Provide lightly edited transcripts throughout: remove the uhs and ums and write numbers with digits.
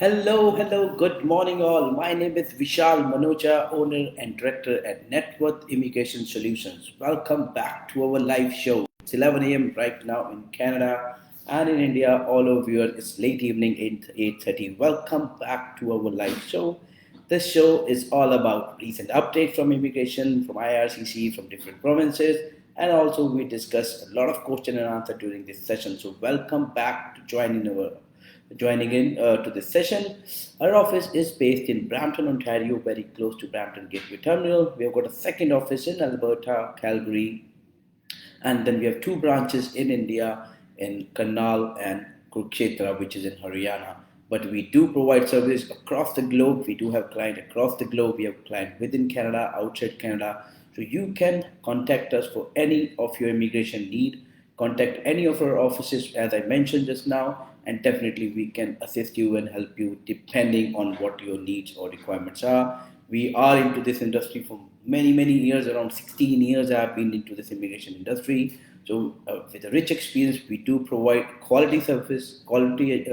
Hello, good morning all. My name is Vishal Manocha, owner and director at Networth Immigration Solutions. Welcome back to our live show. It's 11 a.m. right now in Canada and in India. All over here, it's late evening, 8:30. Welcome back to our live show. This show is all about recent updates from immigration, from IRCC, from different provinces, and also we discuss a lot of question and answer during this session. So welcome back to joining in to this session. Our office is based in Brampton, Ontario, very close to Brampton Gateway Terminal. We have got a second office in Alberta, Calgary, and then we have two branches in India in Karnal and Kurukshetra, which is in Haryana. But we do provide service across the globe. We do have clients across the globe. We have clients within Canada, outside Canada. So you can contact us for any of your immigration need. Contact any of our offices, as I mentioned just now, and definitely we can assist you and help you depending on what your needs or requirements are. We are into this industry for many years, around 16 years I have been into this immigration industry. So with a rich experience, we do provide quality service, quality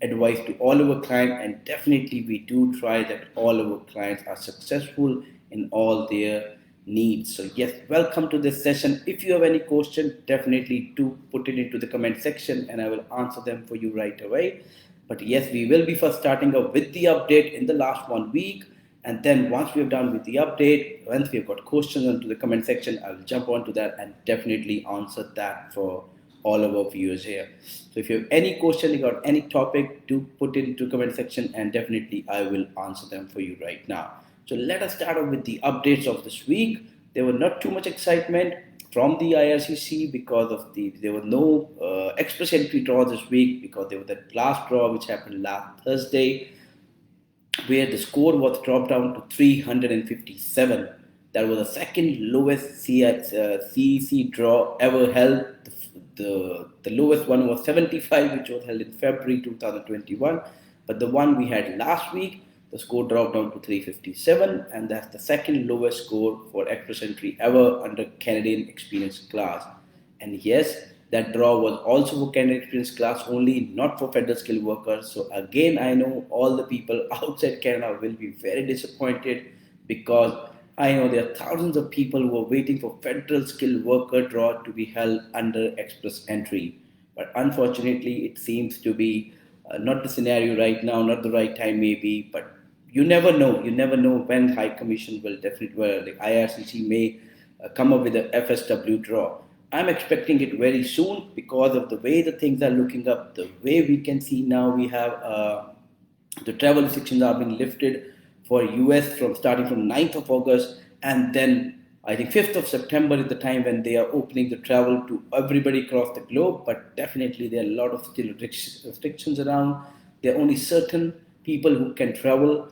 advice to all our clients, and definitely we do try that all our clients are successful in all their needs. So yes, welcome to this session. If you have any question, definitely do put it into the comment section and I will answer them for you right away. But yes, we will be first starting off with the update in the last 1 week, and then once we have done with the update, once we have got questions into the comment section, I will jump onto that and definitely answer that for all of our viewers here. So if you have any question about any topic, do put it into comment section and definitely I will answer them for you right now. So let us start off with the updates of this week. There were not too much excitement from the IRCC because of there were no express entry draw this week because there was that last draw which happened last Thursday where the score was dropped down to 357. That was the second lowest CEC draw ever held. The lowest one was 75, which was held in February 2021. But the one we had last week, the score dropped down to 357, and that's the second lowest score for express entry ever under Canadian experience class. And yes, that draw was also for Canadian experience class only, not for federal skilled workers. So again, I know all the people outside Canada will be very disappointed because I know there are thousands of people who are waiting for federal skilled worker draw to be held under express entry. But unfortunately, it seems to be not the scenario right now, not the right time maybe, but you never know. You never know when High Commission will definitely, well, the IRCC may come up with a FSW draw. I'm expecting it very soon because of the way the things are looking up, the way we can see now we have the travel restrictions are being lifted for US from starting from 9th of August, and then I think 5th of September is the time when they are opening the travel to everybody across the globe. But definitely there are a lot of still restrictions around. There are only certain people who can travel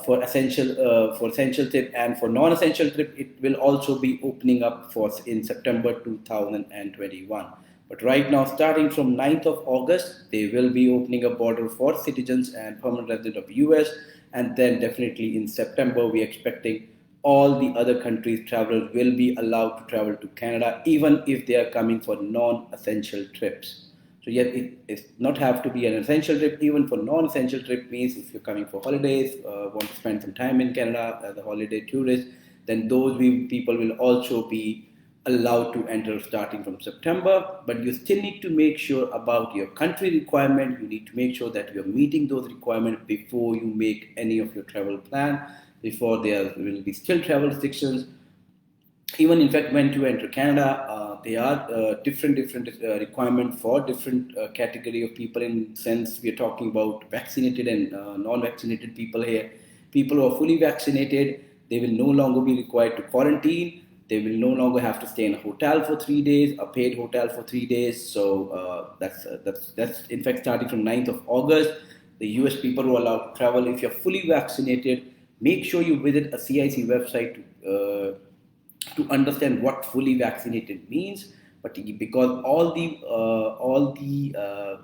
for essential trip, and for non-essential trip it will also be opening up for in September 2021. But right now, starting from 9th of August, they will be opening a border for citizens and permanent residents of US. And then definitely in September, we're expecting all the other countries travelers will be allowed to travel to Canada, even if they are coming for non-essential trips. So yet it not have to be an essential trip. Even for non-essential trip means if you're coming for holidays, want to spend some time in Canada as a holiday tourist, then those people will also be allowed to enter starting from September. But you still need to make sure about your country requirement. You need to make sure that you're meeting those requirements before you make any of your travel plan. Before there will be still travel restrictions. Even in fact, when to enter Canada, there are different requirements for different category of people. In sense, we are talking about vaccinated and non-vaccinated people here. People who are fully vaccinated, they will no longer be required to quarantine. They will no longer have to stay in a hotel for 3 days, a paid hotel for 3 days. So that's in fact starting from 9th of August. The US people who are allowed to travel. If you're fully vaccinated, make sure you visit a CIC website to understand what fully vaccinated means. But because all the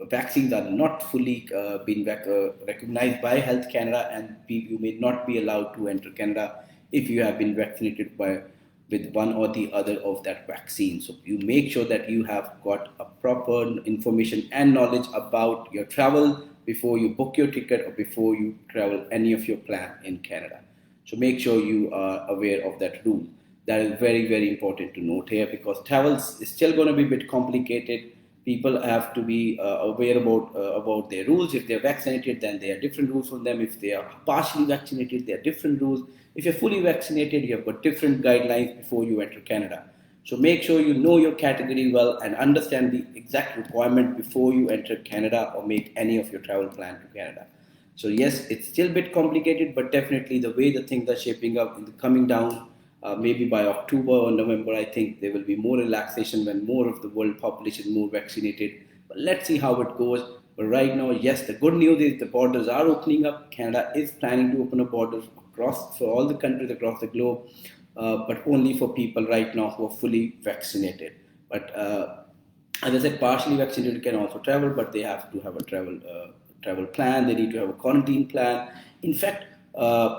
vaccines are not fully been recognized by Health Canada, and you may not be allowed to enter Canada if you have been vaccinated with one or the other of that vaccine. So you make sure that you have got a proper information and knowledge about your travel before you book your ticket or before you travel any of your plan in Canada. So make sure you are aware of that rule. That is very, very important to note here, because travel is still going to be a bit complicated. People have to be aware about their rules. If they're vaccinated, then there are different rules for them. If they are partially vaccinated, there are different rules. If you're fully vaccinated, you have got different guidelines before you enter Canada. So make sure you know your category well and understand the exact requirement before you enter Canada or make any of your travel plan to Canada. So yes, it's still a bit complicated, but definitely the way the things are shaping up in the coming down, maybe by October or November, I think there will be more relaxation when more of the world population is more vaccinated. But let's see how it goes. But right now, yes, the good news is the borders are opening up. Canada is planning to open up borders across for all the countries across the globe, but only for people right now who are fully vaccinated. But as I said, partially vaccinated can also travel, but they have to have a travel plan. They need to have a quarantine plan. In fact,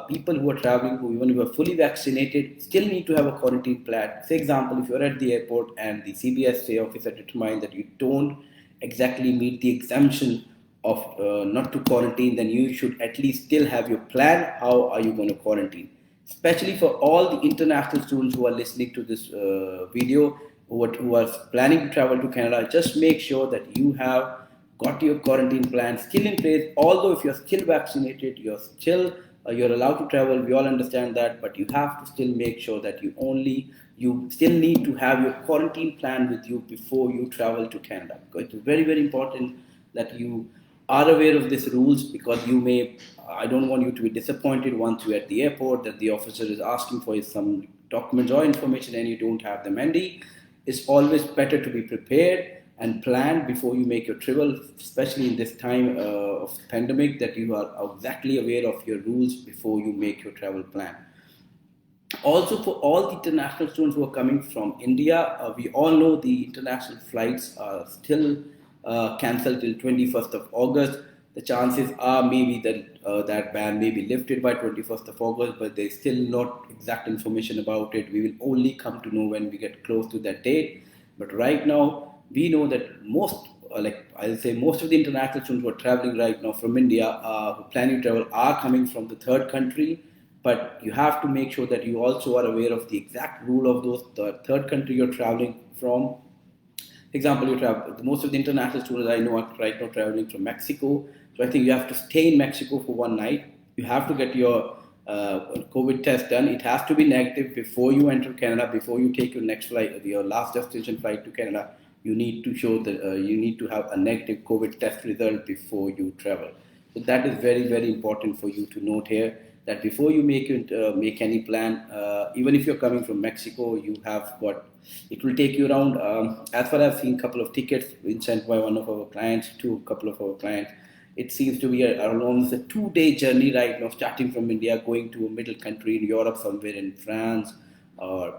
people who are traveling, who even who are fully vaccinated, still need to have a quarantine plan. For example, if you're at the airport and the CBSA officer determines that you don't exactly meet the exemption of not to quarantine, then you should at least still have your plan. How are you going to quarantine? Especially for all the international students who are listening to this video, who are planning to travel to Canada, just make sure that you have got your quarantine plan still in place. Although if you're still vaccinated, you're allowed to travel. We all understand that, but you have to still make sure that you still need to have your quarantine plan with you before you travel to Canada. Because it is very, very important that you are aware of these rules, because I don't want you to be disappointed once you're at the airport that the officer is asking for some documents or information and you don't have them handy. It's always better to be prepared and plan before you make your travel, especially in this time of pandemic, that you are exactly aware of your rules before you make your travel plan. Also, for all the international students who are coming from India, we all know the international flights are still cancelled till 21st of August. The chances are maybe that that ban may be lifted by 21st of August, but there's still not exact information about it. We will only come to know when we get close to that date. But right now, we know that most of the international students who are traveling right now from India, who planning to travel, are coming from the third country. But you have to make sure that you also are aware of the exact rule of the third country you're traveling from. For example, most of the international students I know are right now traveling from Mexico. So I think you have to stay in Mexico for one night. You have to get your COVID test done. It has to be negative before you enter Canada, before you take your next flight, your last destination flight to Canada. You need to show that you need to have a negative COVID test result before you travel. So that is very, very important for you to note here, that before you make any plan, even if you're coming from Mexico, you have got, it will take you around, as far as I've seen, a couple of tickets been sent by one of our clients to a couple of our clients. It seems to be almost a 2-day journey right now, starting from India, going to a middle country in Europe, somewhere in France or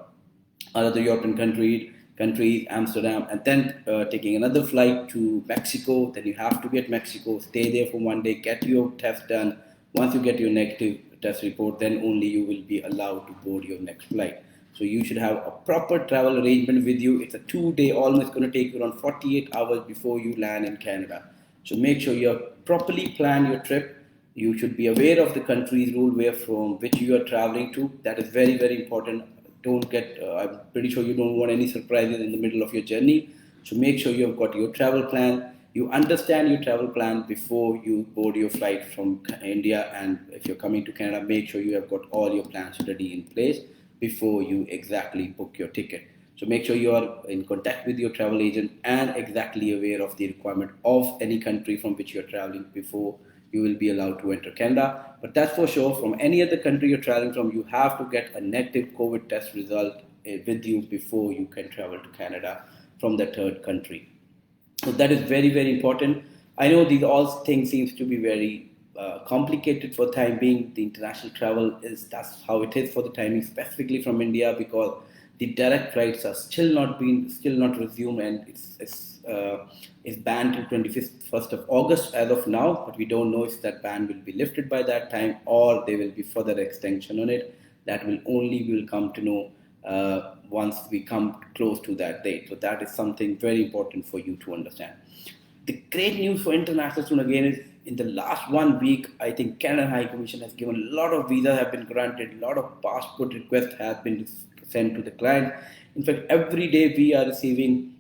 other European countries, Amsterdam, and then taking another flight to Mexico. Then you have to be at Mexico, stay there for one day, get your test done. Once you get your negative test report, then only you will be allowed to board your next flight. So you should have a proper travel arrangement with you. It's a 2-day, almost going to take you around 48 hours before you land in Canada. So make sure you properly plan your trip. You should be aware of the country's rule where from which you are traveling to. That is very, very important. Don't get, I'm pretty sure you don't want any surprises in the middle of your journey. So make sure you have got your travel plan. You understand your travel plan before you board your flight from India. And if you're coming to Canada, make sure you have got all your plans ready in place before you exactly book your ticket. So make sure you are in contact with your travel agent and exactly aware of the requirement of any country from which you're traveling before you will be allowed to enter Canada. But that's for sure, from any other country you're traveling from, you have to get a negative COVID test result with you before you can travel to Canada from the third country. So that is very, very important. I know these all things seems to be very complicated for the time being. The international travel that's how it is for the timing, specifically from India, because the direct flights are still not resumed, and it's banned till 21st of August as of now. But we don't know if that ban will be lifted by that time or there will be further extension on it. That we will come to know once we come close to that date. So that is something very important for you to understand. The great news for international students again is in the last 1 week, I think Canada High Commission has given a lot of visas have been granted, a lot of passport requests have been sent to the client. In fact, every day we are receiving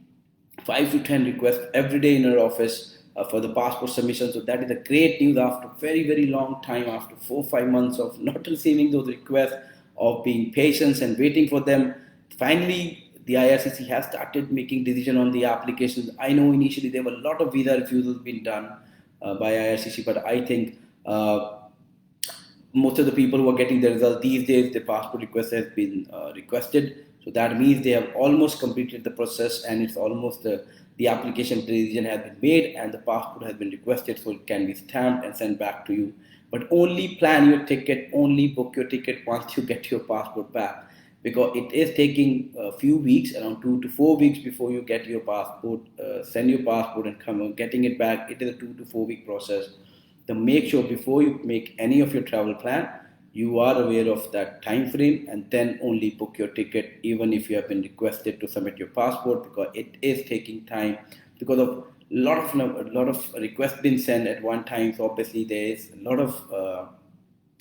5 to 10 requests every day in our office for the passport submission. So that is a great news after very, very long time, after 4 5 months of not receiving those requests, of being patient and waiting for them. Finally, the IRCC has started making decision on the applications. I know initially there were a lot of visa refusals being done by IRCC, but I think most of the people who are getting the result these days, the passport request has been requested. So that means they have almost completed the process, and it's almost the application decision has been made and the passport has been requested, so it can be stamped and sent back to you. But only plan your ticket, only book your ticket once you get your passport back, because it is taking a few weeks, around 2 to 4 weeks before you get your passport, send your passport and come getting it back. It is a 2 to 4 week process. So make sure before you make any of your travel plan, you are aware of that time frame, and then only book your ticket, even if you have been requested to submit your passport, because it is taking time because of a lot of requests being sent at one time. So obviously there is a lot of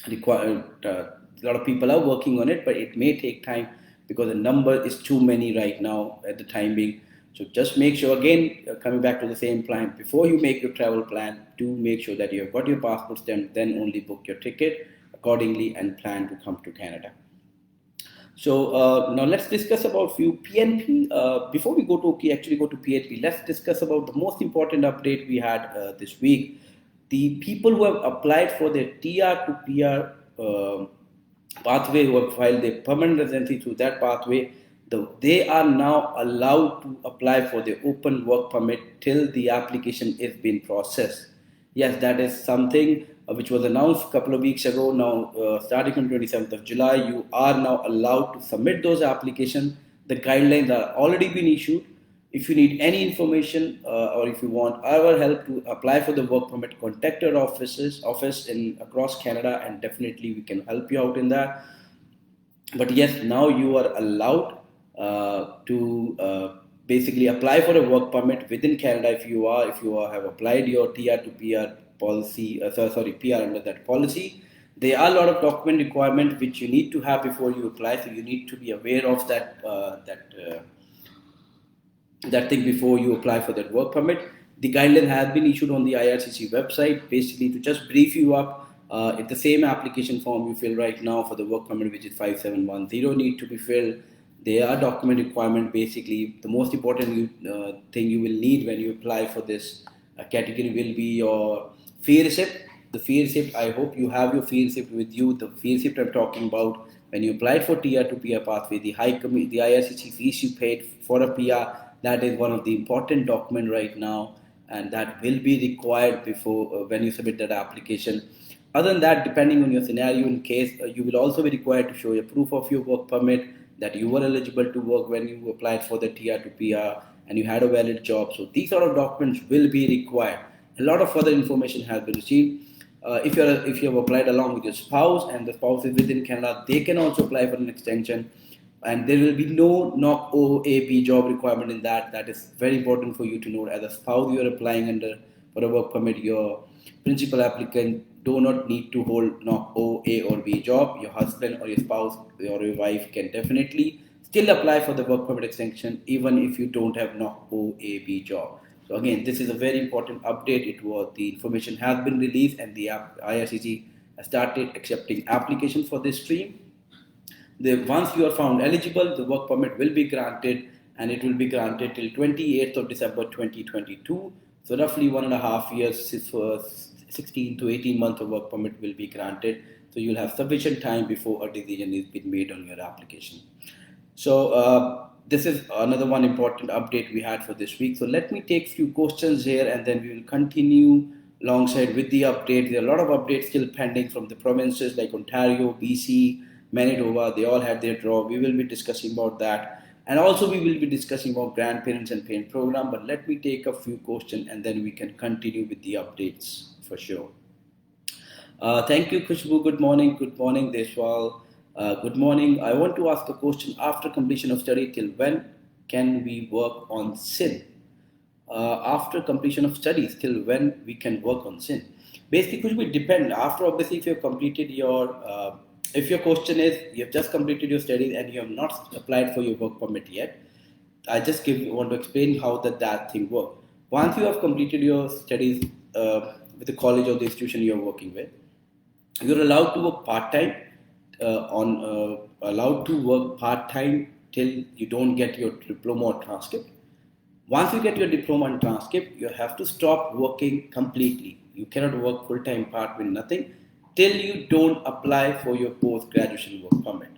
require a lot of people are working on it, but it may take time because the number is too many right now at the time being. So just make sure, again, coming back to the same plan, before you make your travel plan, do make sure that you have got your passport stamp, then only book your ticket accordingly and plan to come to Canada. So now let's discuss about few PNP. Before we actually go to PNP, let's discuss about the most important update we had this week. The people who have applied for their TR to PR pathway, who have filed their permanent residency through that pathway, they are now allowed to apply for the open work permit till the application is being processed. Yes, that is something which was announced a couple of weeks ago. Now, starting from 27th of July, you are now allowed to submit those applications. The guidelines are already been issued. If you need any information or if you want our help to apply for the work permit, contact our office in across Canada, and definitely we can help you out in that. But yes, now you are allowed to basically apply for a work permit within Canada if you have applied your TR to PR policy, PR under that policy. There are a lot of document requirements which you need to have before you apply, so you need to be aware of that thing before you apply for that work permit. The guideline has been issued on the IRCC website, basically to just brief you up. It's the same application form you fill right now for the work permit, which is 5710, need to be filled. There are document requirement. Basically, the most important thing you will need when you apply for this category will be your fee receipt. The fee receipt, I hope you have your fee receipt with you. The fee receipt I'm talking about, when you applied for TR to PR pathway, the IRCC fees you paid for a PR, that is one of the important document right now, and that will be required before when you submit that application. Other than that, depending on your scenario, in case you will also be required to show a proof of your work permit that you were eligible to work when you applied for the TR to PR and you had a valid job. So these sort of documents will be required. A lot of further information has been received. If you have applied along with your spouse and the spouse is within Canada, they can also apply for an extension, and there will be no knock OAP job requirement in that. That is very important for you to know. As a spouse, you are applying under for a work permit. Your principal applicant do not need to hold knock A or B job. Your husband or your spouse or your wife can definitely still apply for the work permit extension even if you don't have knock OAB job. So again, this is a very important update. The information has been released, and the IRCC has started accepting applications for this stream. Once you are found eligible, the work permit will be granted, and it will be granted till 28th of December 2022. So roughly 1.5 years, 16 to 18 months of work permit will be granted. So you'll have sufficient time before a decision is being made on your application. So this is another one important update we had for this week. So let me take few questions here, and then we will continue alongside with the update. There are a lot of updates still pending from the provinces like Ontario, BC, Manitoba. They all had their draw. We will be discussing about that. And also we will be discussing about grandparents and parent program. But let me take a few questions, and then we can continue with the updates for sure. Thank you, Khushbu. Good morning. Good morning, Deshwal. Good morning. I want to ask a question. After completion of study, till when can we work on sin? After completion of studies, till when we can work on sin? Basically, it will depend. After, obviously, if you've completed your, if your question is you have just completed your studies and you have not applied for your work permit yet, I just want to explain how that thing works. Once you have completed your studies with the college or the institution you are working with, you're allowed to work part time on allowed to work part time till you don't get your diploma or transcript. Once you get your diploma and transcript, you have to stop working completely. You cannot work full time part with nothing till you don't apply for your post graduation work permit.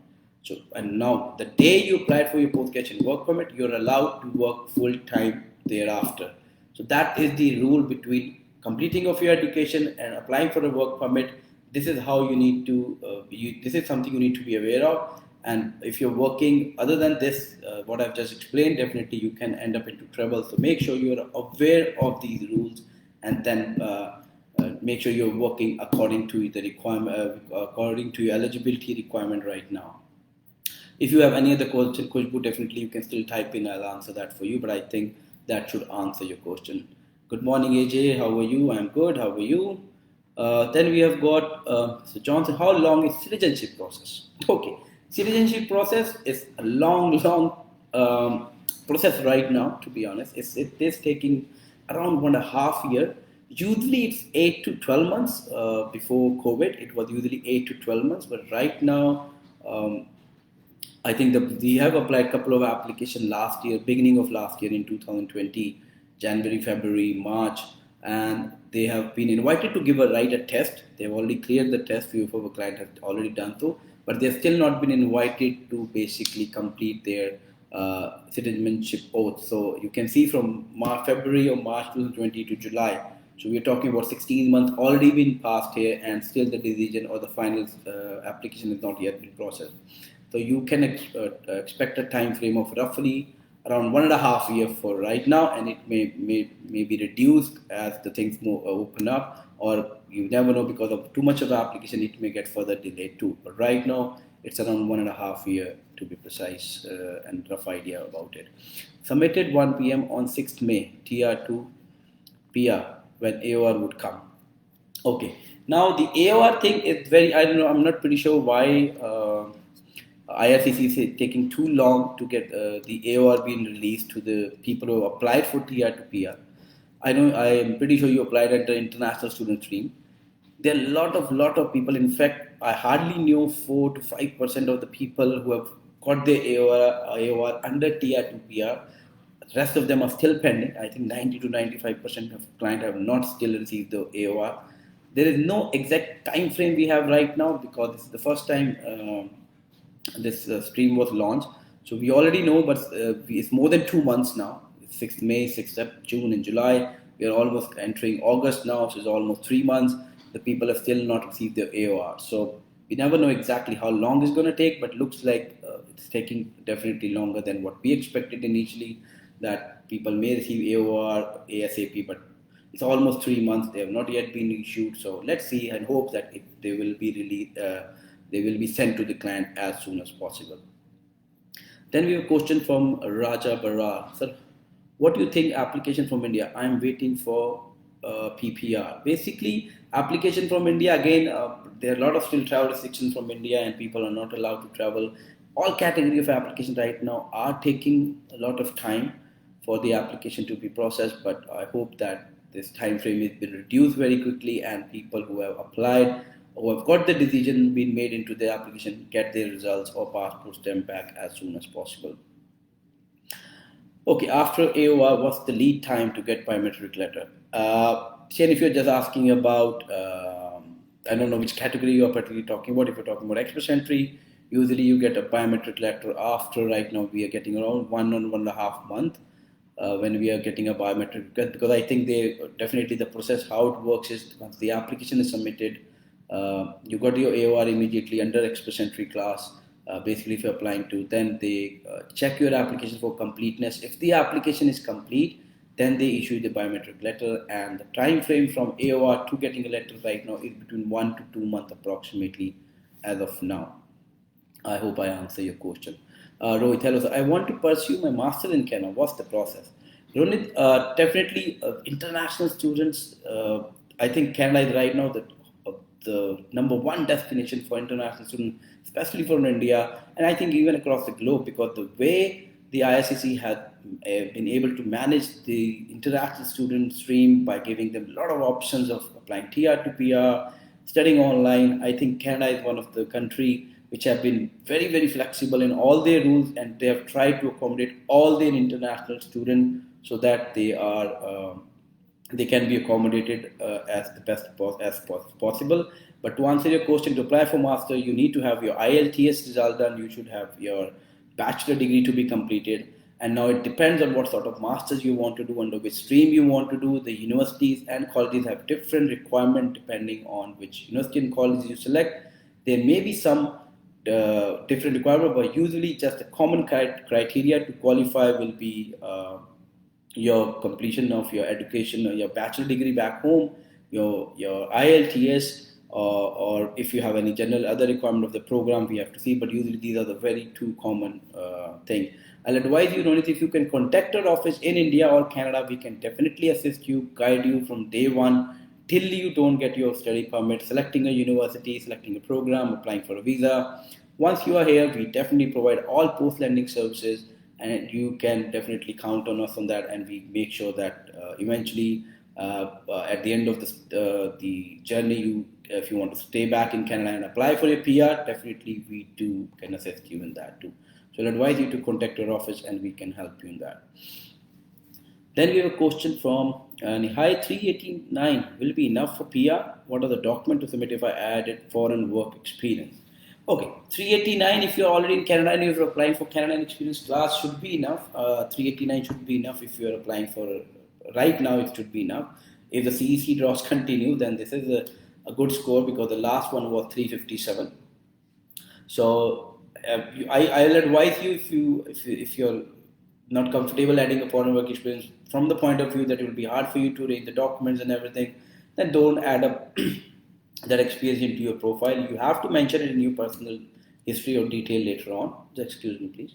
So, and now the day you apply for your post graduation work permit, you're allowed to work full time thereafter. So that is the rule between completing of your education and applying for a work permit. This is how you need to. This is something you need to be aware of. And if you're working other than this, what I've just explained, definitely you can end up into trouble. So make sure you're aware of these rules, and then make sure you're working according to the requirement, according to your eligibility requirement right now. If you have any other question, Kushbu, definitely you can still type in. I'll answer that for you. But I think that should answer your question. Good morning, AJ. How are you? I'm good. How are you? Then we have got so John said, how long is citizenship process? Okay, citizenship process is a long process right now. To be honest, it is taking around 1.5 year. Usually it's 8 to 12 months. Before COVID, it was usually 8 to 12 months. But right now, I think we have applied a couple of applications last year, beginning of last year in 2020, January, February, March, and they have been invited to write a test. They have already cleared the test. Few of our clients have already done so, but they have still not been invited to basically complete their citizenship oath. So you can see from February or March 2020 to July. So we're talking about 16 months already been passed here, and still the decision or the final application has not yet been processed. So you can expect a time frame of roughly around 1.5 years for right now, and it may be reduced as the things open up, or you never know, because of too much of the application, it may get further delayed too. But right now, it's around 1.5 years to be precise, and rough idea about it. Submitted 1 p.m. on 6th May, TR to PR when AOR would come. Okay, now the AOR thing is I don't know, I'm not pretty sure why. IRCC is taking too long to get the AOR being released to the people who applied for TR to PR. I know, I am pretty sure you applied at the international student stream. There are a lot of people. In fact, I hardly knew 4 to 5% of the people who have got their AOR under TR to PR. The rest of them are still pending. I think 90 to 95% of clients have not still received the AOR. There is no exact time frame we have right now, because this is the first time this stream was launched. So we already know, but it's more than 2 months now. 6th May, 6th June, and July. We are almost entering August now, so it's almost 3 months. The people have still not received their AOR. So we never know exactly how long it's going to take, but looks like it's taking definitely longer than what we expected initially, that people may receive AOR ASAP, but it's almost 3 months. They have not yet been issued. So let's see and hope that they will be released. They will be sent to the client as soon as possible. Then we have a question from Raja Barra. Sir, what do you think application from India? I am waiting for PPR. Basically, application from India, again, there are a lot of still travel restrictions from India, and people are not allowed to travel. All category of applications right now are taking a lot of time for the application to be processed, but I hope that this time frame has been reduced very quickly, and people who have applied or have got the decision being made into their application get their results or passport stamp back as soon as possible. Okay, after AOR, what's the lead time to get biometric letter? Shane, if you're just asking about, I don't know which category you're particularly talking about. If you're talking about express entry, usually you get a biometric letter after, right now we are getting around 1.5 months when we are getting a biometric, because I think they definitely, the process, how it works is once the application is submitted, you got your AOR immediately under express entry class. Basically, if you're applying to, then they check your application for completeness. If the application is complete, then they issue the biometric letter, and the time frame from AOR to getting a letter right now is between 1 to 2 months approximately as of now. I hope I answer your question. Rohit, hello sir. I want to pursue my master in Canada. What's the process? Rohit, definitely international students I think Canada is right now the number one destination for international students, especially from India, and I think even across the globe, because the way the IRCC has been able to manage the international student stream by giving them a lot of options of applying TR to PR, studying online. I think Canada is one of the country which have been very, very flexible in all their rules, and they have tried to accommodate all their international students so that they can be accommodated as the possible. But to answer your question, to apply for master, you need to have your IELTS result done. You should have your bachelor degree to be completed. And now it depends on what sort of masters you want to do, under which stream you want to do. The universities and colleges have different requirement depending on which university and college you select. There may be some different requirement, but usually just the common criteria to qualify will be your completion of your education or your bachelor degree back home, your IELTS, or if you have any general other requirement of the program, we have to see. But usually these are the very two common thing. I'll advise you, Ronit, if you can contact our office in India or Canada, we can definitely assist you, guide you from day one till you don't get your study permit, selecting a university, selecting a program, applying for a visa. Once you are here, we definitely provide all post-lending services, and you can definitely count on us on that. And we make sure that eventually, at the end of the journey, if you want to stay back in Canada and apply for your PR, definitely we do can assist you in that too. So I'll advise you to contact our office, and we can help you in that. Then we have a question from Nihai 389. Will it be enough for PR? What are the documents to submit if I added foreign work experience? Okay, 389, if you're already in Canada and you're applying for Canadian experience class, should be enough. 389 should be enough if you're applying for, right now it should be enough. If the CEC draws continue, then this is a good score, because the last one was 357. So I'll advise you, if you're not comfortable adding a foreign work experience from the point of view that it will be hard for you to read the documents and everything, then don't add up that experience into your profile. You have to mention it in your personal history or detail later on. Excuse me, please.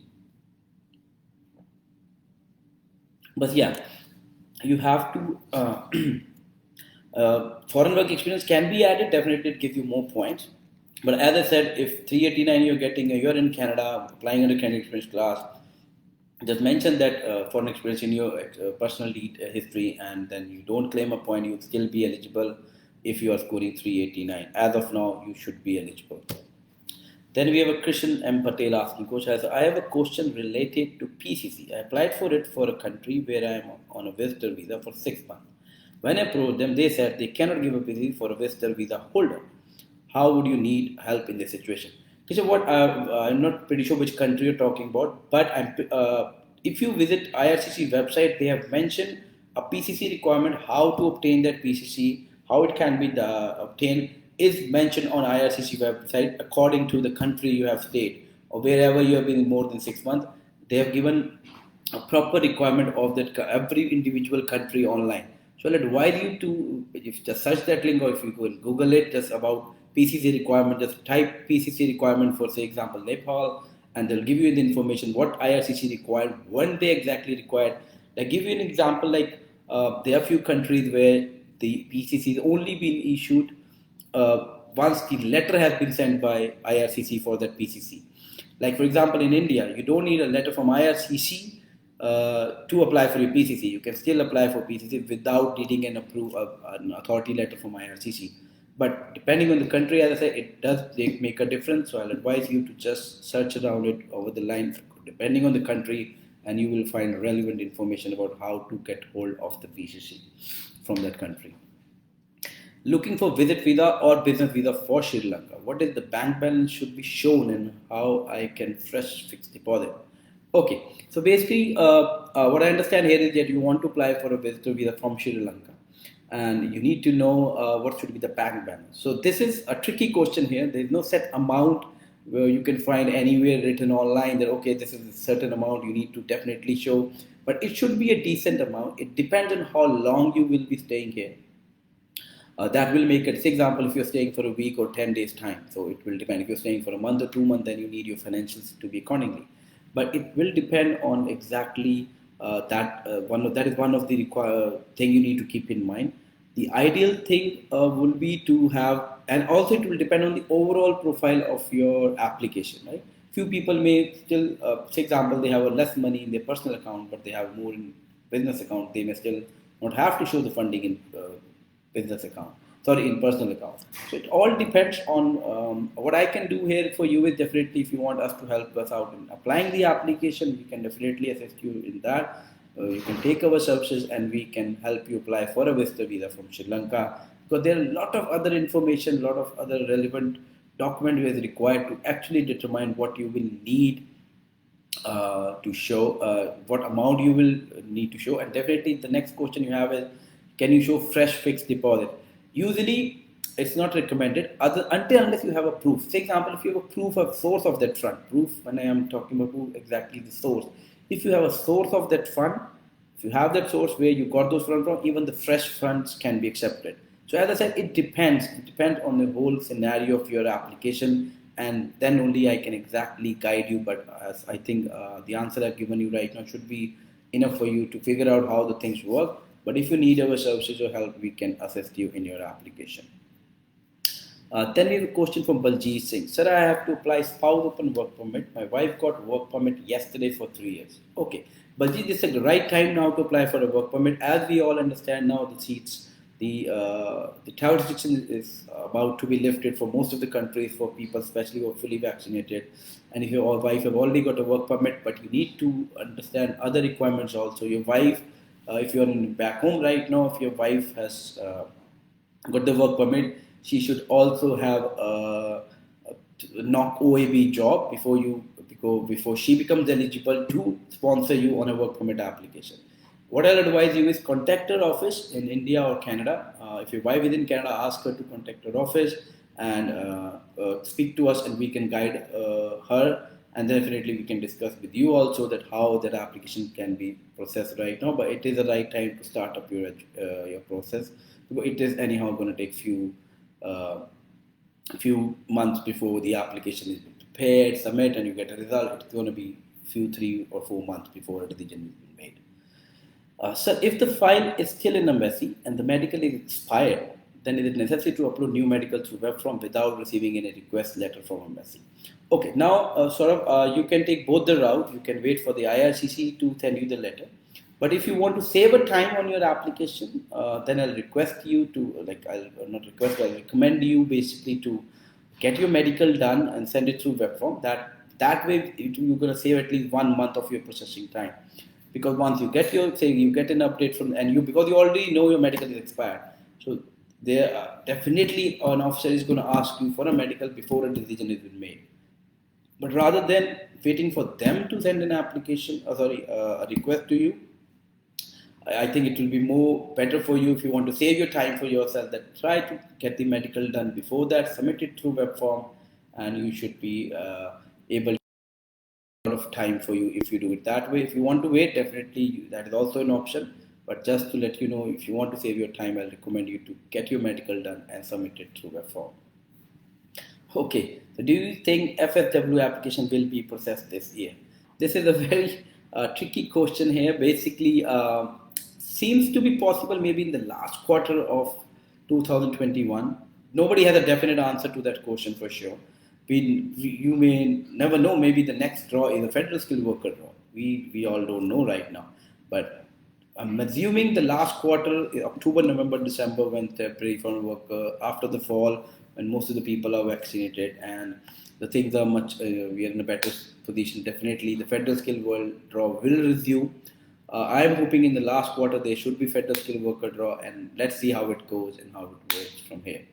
But yeah, you have to. Foreign work experience can be added. Definitely, it gives you more points. But as I said, if 389 you're in Canada applying under Canadian experience class, just mention that foreign experience in your personal history, and then you don't claim a point, you'll still be eligible if you are scoring 389. As of now, you should be eligible. Then we have a Christian M. Patel asking, Coach, I have a question related to PCC. I applied for it for a country where I am on a visitor visa for 6 months. When I approached them, they said they cannot give a PCC for a visitor visa holder. How would you need help in this situation? So what I'm not pretty sure which country you're talking about, but if you visit IRCC website, they have mentioned a PCC requirement, how to obtain that PCC, how it can be obtained is mentioned on IRCC website according to the country you have stayed or wherever you have been more than 6 months. They have given a proper requirement of that every individual country online. So I'll advise you to just search that link, or if you Google it just about PCC requirement, just type PCC requirement for, say, example, Nepal, and they'll give you the information what IRCC required, when they exactly required. They give you an example like there are few countries where the PCC is only been issued once the letter has been sent by IRCC for that PCC. Like for example, in India, you don't need a letter from IRCC to apply for your PCC. You can still apply for PCC without needing an authority letter from IRCC. But depending on the country, as I said, it does make a difference. So I'll advise you to just search around it over the line, depending on the country, and you will find relevant information about how to get hold of the PCC from that country. Looking for visit visa or business visa for Sri Lanka. What is the bank balance should be shown, and how I can fresh fixed deposit? Okay, so basically, what I understand here is that you want to apply for a visitor visa from Sri Lanka, and you need to know what should be the bank balance. So this is a tricky question here. There is no set amount where you can find anywhere written online that okay, this is a certain amount you need to definitely show, but it should be a decent amount. It depends on how long you will be staying here. That will make it. For example, if you're staying for a week or 10 days time, so it will depend. If you're staying for a month or 2 months, then you need your financials to be accordingly. But it will depend on exactly that is one of the thing you need to keep in mind. The ideal thing will be to have, and also it will depend on the overall profile of your application, right? Few people may still, for example, they have a less money in their personal account, but they have more in business account. They may still not have to show the funding in business account, sorry, in personal account. So it all depends on what I can do here for you is definitely if you want us to help us out in applying the application, we can definitely assist you in that. You can take our services and we can help you apply for a visitor visa from Sri Lanka, because there are a lot of other information, a lot of other relevant document is required to actually determine what you will need to show, what amount you will need to show. And definitely the next question you have is, can you show fresh fixed deposit? Usually it's not recommended until unless you have a proof. For example, if you have a proof of source of that fund, proof when I am talking about proof, exactly the source. If you have a source of that fund, if you have that source where you got those funds from, even the fresh funds can be accepted. So as I said, it depends. It depends on the whole scenario of your application, and then only I can exactly guide you. But as I think the answer I've given you right now should be enough for you to figure out how the things work. But if you need our services or help, we can assist you in your application. Then we have a question from Baljeet Singh. Sir, I have to apply spouse open work permit. My wife got work permit yesterday for 3 years. Okay. Baljeet, this is the right time now to apply for a work permit. As we all understand now, the travel restriction is about to be lifted for most of the countries for people, especially who are fully vaccinated. And if your wife have already got a work permit, but you need to understand other requirements also. Your wife, if you're in back home right now, if your wife has got the work permit, she should also have a knock OAB job before she becomes eligible to sponsor you on a work permit application. What I'll advise you is contact her office in India or Canada. If your wife is in Canada, ask her to contact her office and speak to us, and we can guide her. And definitely we can discuss with you also that how that application can be processed right now. But it is the right time to start up your process. It is anyhow going to take few months before the application is prepared, submit, and you get a result. It's going to be few 3 or 4 months before a decision is being made. So if the file is still in embassy and the medical is expired, then it is necessary to upload new medical through web form without receiving any request letter from embassy. Okay, now you can take both the route. You can wait for the IRCC to send you the letter. But if you want to save a time on your application, then I'll request you to, I'll recommend you basically to get your medical done and send it through web form. That way you're going to save at least 1 month of your processing time. Because once you get you get an update from, and because you already know your medical is expired. So there definitely an officer is going to ask you for a medical before a decision is made. But rather than waiting for them to send an application, a request to you, I think it will be more better for you if you want to save your time for yourself, that try to get the medical done before that, submit it through web form, and you should be able to a lot of time for you if you do it that way. If you want to wait, definitely that is also an option. But just to let you know, if you want to save your time, I'll recommend you to get your medical done and submit it through web form. Okay, so do you think FSW application will be processed this year? This is a very tricky question here. Basically, seems to be possible maybe in the last quarter of 2021. Nobody has a definite answer to that question for sure. You may never know. Maybe the next draw is a federal skilled worker draw. We all don't know right now. But I'm assuming the last quarter, October, November, December, when temporary foreign worker, after the fall, when most of the people are vaccinated and the things are we are in a better position. Definitely, the federal skilled world draw will resume. I am hoping in the last quarter there should be federal skilled worker draw, and let's see how it goes and how it works from here.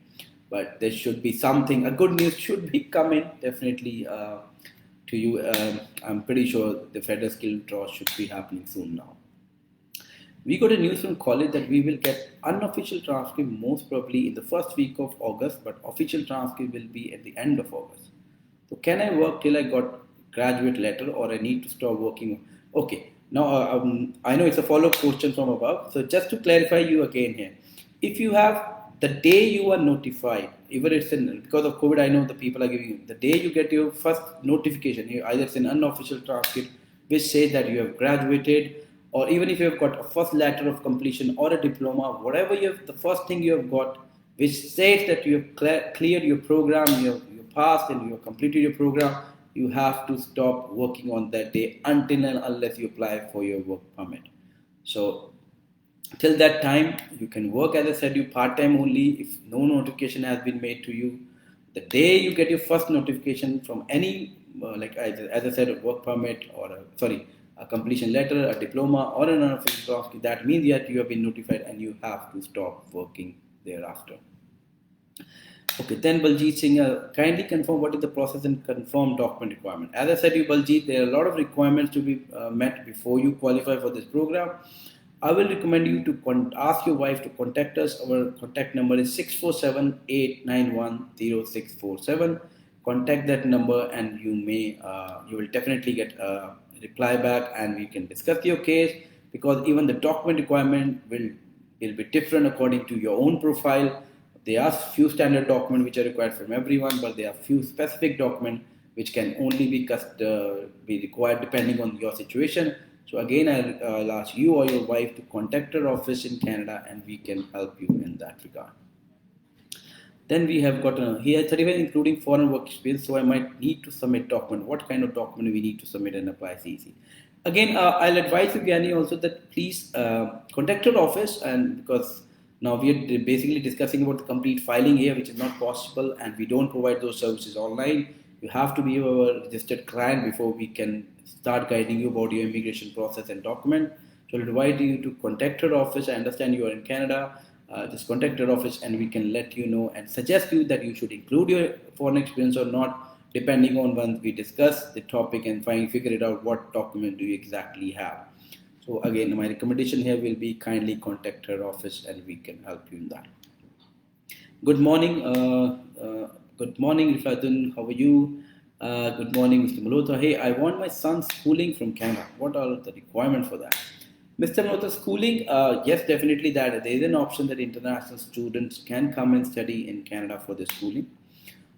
But there should be something. A good news should be coming definitely to you. I'm pretty sure the federal skilled draw should be happening soon now. We got a news from college that we will get unofficial transcript most probably in the first week of August, but official transcript will be at the end of August. So can I work till I got graduate letter, or I need to stop working? Okay. Now, I know it's a follow-up question from above. So just to clarify you again here, if you have the day you are notified, even it's because of COVID, I know the people are giving you, the day you get your first notification, either it's an unofficial transcript which says that you have graduated, or even if you have got a first letter of completion or a diploma, whatever you have, the first thing you have got, which says that you have cleared your program, you passed and you have completed your program, you have to stop working on that day until and unless you apply for your work permit. So till that time, you can work, as I said, you part-time only if no notification has been made to you. The day you get your first notification from any, like as I said, a work permit or a completion letter, a diploma, or an unofficial transcript, that means that you have been notified and you have to stop working thereafter. Okay, then Baljeet Singh, kindly confirm what is the process and confirm document requirement. As I said, you Baljeet, there are a lot of requirements to be met before you qualify for this program. I will recommend you to ask your wife to contact us. Our contact number is 647-891-0647. Contact that number and you will definitely get a reply back and we can discuss your case, because even the document requirement will be different according to your own profile. There are few standard documents which are required from everyone, but there are few specific documents which can only be required depending on your situation. So again, I'll ask you or your wife to contact our office in Canada and we can help you in that regard. Then we have got here 35 including foreign work experience, so I might need to submit document. What kind of document we need to submit and apply CEC? Again, I'll advise you, Gyani, also that please contact our office, and because now we are basically discussing about the complete filing here, which is not possible, and we don't provide those services online. You have to be our registered client before we can start guiding you about your immigration process and document. So I'll invite you to contact our office. I understand you are in Canada. Just contact our office and we can let you know and suggest you that you should include your foreign experience or not, depending on when we discuss the topic and figure it out what document do you exactly have. So again, my recommendation here will be kindly contact our office and we can help you in that. Good morning. Good morning, Rifadun. How are you? Good morning, Mr. Malhotra. Hey, I want my son schooling from Canada. What are the requirements for that? Mr. Malhotra, schooling, yes, definitely that. There is an option that international students can come and study in Canada for the schooling.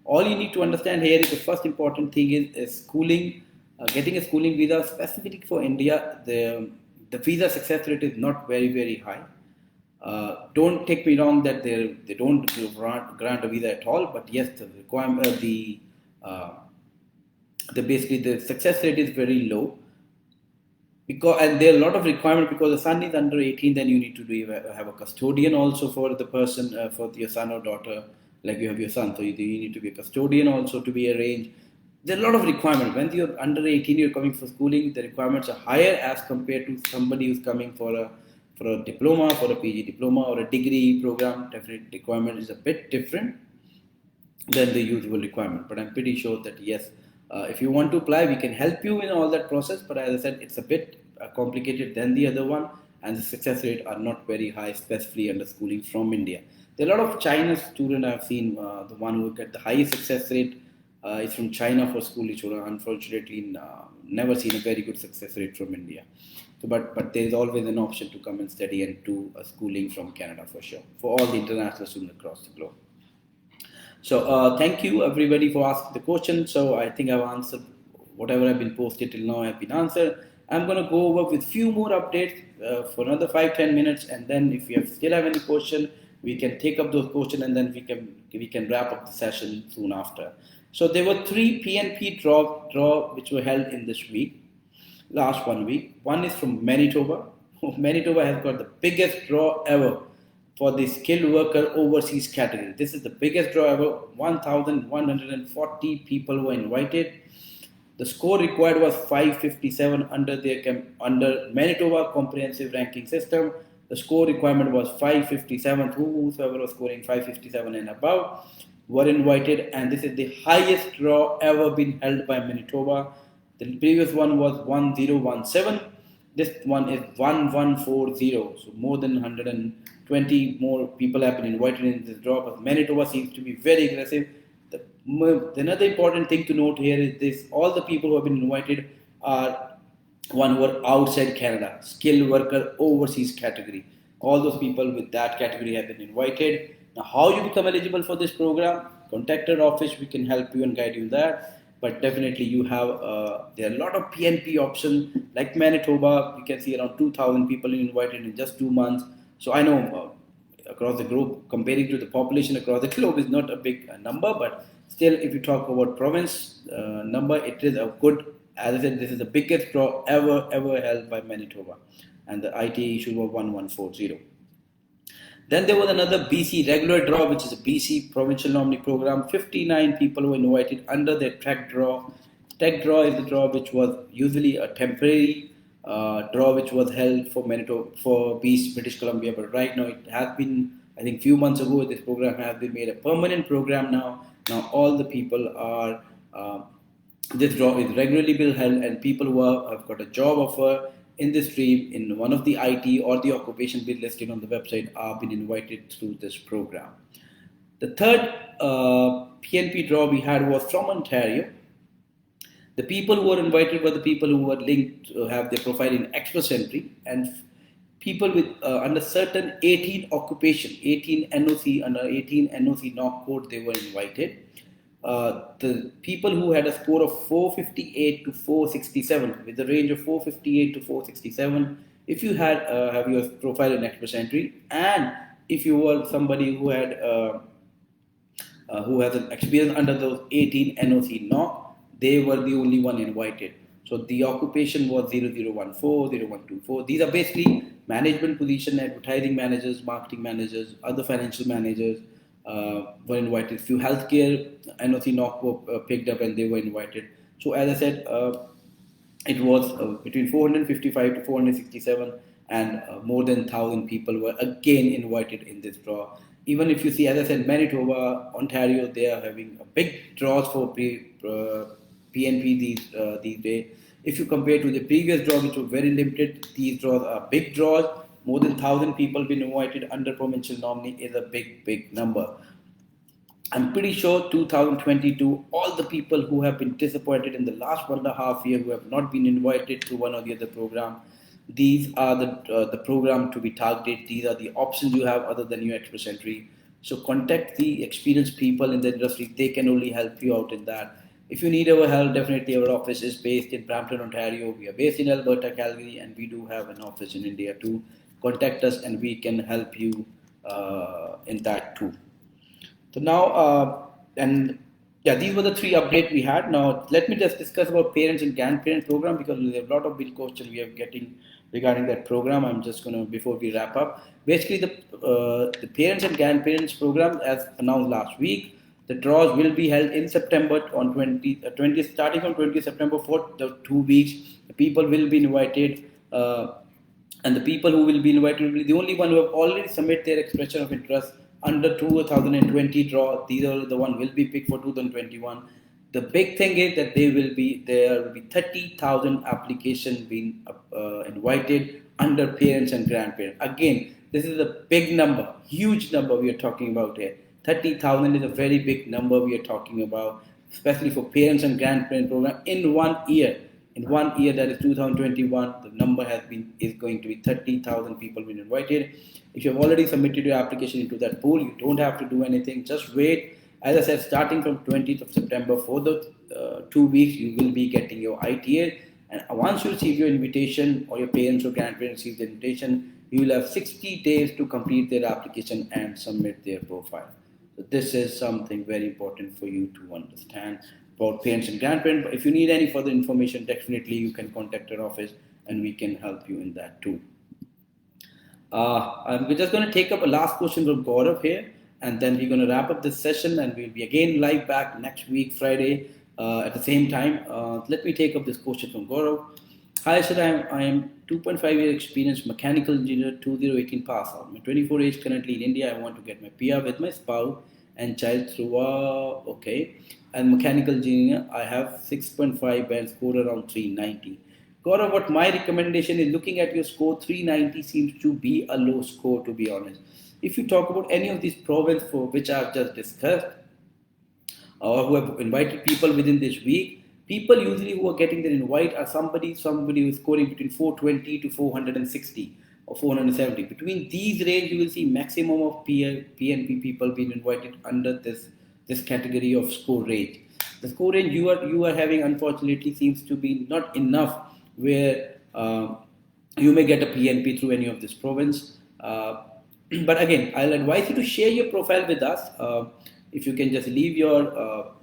All you need to understand here is the first important thing is schooling, getting a schooling visa specifically for India. The visa success rate is not very, very high. Don't take me wrong that they don't grant a visa at all, but yes, the requirement, basically the success rate is very low. And there are a lot of requirements because the son is under 18, then you need to have a custodian also for the person, for your son or daughter, like you have your son. So you need to be a custodian also to be arranged. There are a lot of requirements. When you're under 18, you're coming for schooling, the requirements are higher as compared to somebody who's coming for a diploma, for a PG diploma or a degree program. Definitely requirement is a bit different than the usual requirement. But I'm pretty sure that yes, if you want to apply, we can help you in all that process. But as I said, it's a bit complicated than the other one, and the success rate are not very high, especially under schooling from India. There are a lot of China students I've seen. The one who get the highest success rate is from China for school. Unfortunately, never seen a very good success rate from India. So, but there is always an option to come and study and do a schooling from Canada for sure, for all the international students across the globe. So thank you everybody for asking the question. So I think I've answered whatever have been posted till now have been answered. I'm going to go over with few more updates for another 5-10 minutes, and then if you still have any question, we can take up those questions and then we can wrap up the session soon after. So there were 3 PNP draw which were held in this week, last 1 week. One is from Manitoba. Manitoba has got the biggest draw ever for the skilled worker overseas category. This is the biggest draw ever. 1,140 people were invited. The score required was 557 under Manitoba comprehensive ranking system. The score requirement was 557. Whoever was scoring 557 and above were invited, and this is the highest draw ever been held by Manitoba. The previous one was 1017. This one is 1140. So more than 120 more people have been invited in this draw, but Manitoba seems to be very aggressive. Another important thing to note here is this: all the people who have been invited are one who are outside Canada, skilled worker overseas category. All those people with that category have been invited. Now, how you become eligible for this program? Contact our office, we can help you and guide you in that. but definitely you have there are a lot of PNP options like Manitoba. You can see around 2,000 people invited in just 2 months. So I know across the globe, comparing to the population across the globe, is not a big number, but still, if you talk about province number, it is a good. As I said, this is the biggest draw ever held by Manitoba, and the ITA issue was 1140. Then there was another BC regular draw, which is a BC Provincial Nominee Program. 59 people were invited under the track draw. Tech draw is the draw which was usually a temporary draw which was held for Manitoba, for BC, British Columbia. But right now it has been, I think, few months ago, this program has been made a permanent program now. Now all the people are this draw is regularly being held, and people who have got a job offer in this stream in one of the IT or the occupation bill listed on the website are being invited through this program. The third PNP draw we had was from Ontario. The people who were invited were the people who were linked to have their profile in Express Entry, and people with under certain 18 occupation, 18 NOC, under 18 NOC knock code, they were invited. The people who had a score of 458 to 467, with the range of 458 to 467, if you had have your profile in Express Entry, and if you were somebody who has an experience under those 18 NOC knock, they were the only one invited. So the occupation was 0014, 0124. These are basically management position, advertising managers, marketing managers, other financial managers were invited. Few healthcare NOC knock were picked up and they were invited. So as I said, it was between 455 to 467, and more than 1,000 people were again invited in this draw. Even if you see, as I said, Manitoba, Ontario, they are having a big draws for PNP these days. If you compare to the previous draw, which were very limited, these draws are big draws. More than 1,000 people being invited under provincial nominee is a big number. I'm pretty sure 2022, all the people who have been disappointed in the last 1.5 years, who have not been invited to one or the other program, these are the program to be targeted. These are the options you have other than your Express Entry. So contact the experienced people in the industry. They can only help you out in that. If you need our help, definitely our office is based in Brampton, Ontario. We are based in Alberta, Calgary, and we do have an office in India too. Contact us and we can help you in that too. So now, and yeah, these were the three updates we had. Now, let me just discuss about parents and grandparents program, because there's a lot of big questions we are getting regarding that program. I'm just going to, before we wrap up, basically the parents and grandparents program, as announced last week, the draws will be held in September on 20 starting from 20 September for the 2 weeks. The people will be invited, and the people who will be invited will be the only one who have already submitted their expression of interest under 2020 draw. These are the one will be picked for 2021. The big thing is that there will be 30,000 applications being invited under parents and grandparents. Again, this is a big number, huge number we are talking about here. 30,000 is a very big number we are talking about, especially for parents and grandparents program in 1 year. In 1 year, that is 2021, the number is going to be 30,000 people being invited. If you have already submitted your application into that pool, you don't have to do anything. Just wait. As I said, starting from 20th of September for the 2 weeks, you will be getting your ITA. And once you receive your invitation, or your parents or grandparents receive the invitation, you will have 60 days to complete their application and submit their profile. So this is something very important for you to understand about parents and grandparents. But if you need any further information, definitely you can contact our office and we can help you in that too. We're just going to take up a last question from Gaurav here, and then we're going to wrap up this session, and we'll be again live back next week, Friday, at the same time. Let me take up this question from Gaurav. Hi, sir, I am 2.5 year experienced mechanical engineer, 2018 pass out. My 24 age, currently in India. I want to get my PR with my spouse and child through, okay. And mechanical engineer, I have 6.5 band score around 390. Gaurav, what my recommendation is, looking at your score, 390 seems to be a low score, to be honest. If you talk about any of these provinces for which I've just discussed, or who have invited people within this week, people usually who are getting their invite are somebody who is scoring between 420 to 460 or 470. Between these range, you will see maximum of PNP people being invited under this category of score range. The score range you are having unfortunately seems to be not enough where you may get a PNP through any of this province. But again, I'll advise you to share your profile with us. If you can just leave your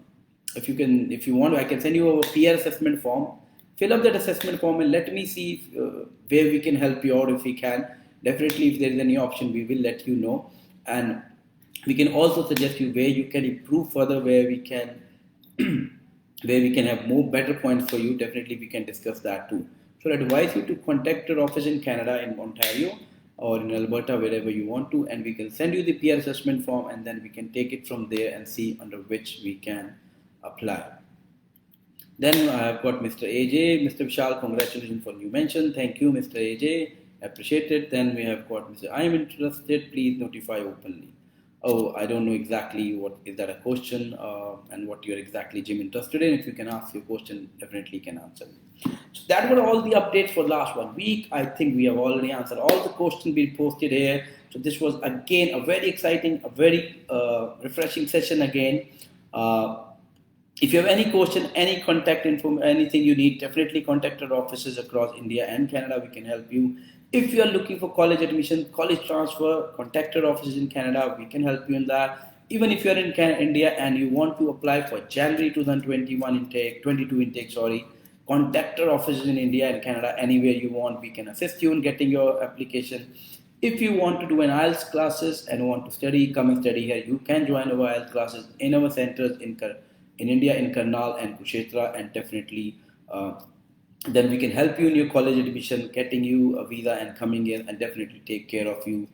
if you want, I can send you a peer assessment form. Fill up that assessment form and let me see if, where we can help you out if we can. Definitely, if there is any option, we will let you know, and we can also suggest you where you can improve further, where we can where we can have more better points for you. Definitely, we can discuss that too. So, I advise you to contact your office in Canada, in Ontario, or in Alberta, wherever you want to, and we can send you the peer assessment form, and then we can take it from there and see under which we can apply. Then I have got Mr. AJ, Mr. Vishal, congratulations for new mention. Thank you, Mr. AJ. Appreciate it. Then we have got Mr. I am interested. Please notify openly. Oh, I don't know exactly what is that a question and what you're exactly, Jim, interested in. If you can ask your question, definitely can answer. So that were all the updates for last 1 week. I think we have already answered all the questions being posted here. So this was again a very exciting, a very refreshing session again. If you have any question, any contact info, anything you need, definitely contact our offices across India and Canada. We can help you. If you are looking for college admission, college transfer, contact our offices in Canada. We can help you in that. Even if you are in India and you want to apply for January 2021 intake, 22 intake, sorry, contact our offices in India and Canada anywhere you want. We can assist you in getting your application. If you want to do an IELTS classes and want to study, come and study here. You can join our IELTS classes in our centers in India, in Karnal and Kushetra, and definitely then we can help you in your college admission, getting you a visa and coming in, and definitely take care of you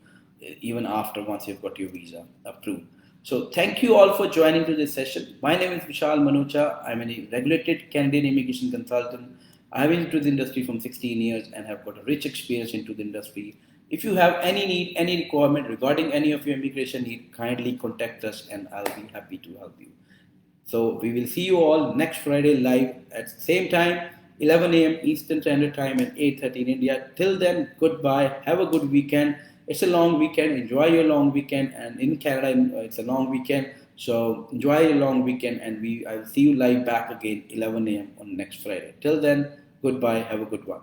even after once you've got your visa approved. So thank you all for joining to this session. My name is Vishal Manocha. I'm a regulated Canadian immigration consultant. I've been into the industry from 16 years and have got a rich experience into the industry. If you have any need, any requirement regarding any of your immigration need, kindly contact us and I'll be happy to help you. So we will see you all next Friday live at the same time, 11 a.m. Eastern Standard Time and 8:30 in India. Till then, goodbye. Have a good weekend. It's a long weekend. Enjoy your long weekend. And in Canada, it's a long weekend. So enjoy your long weekend. And I will see you live back again 11 a.m. on next Friday. Till then, goodbye. Have a good one.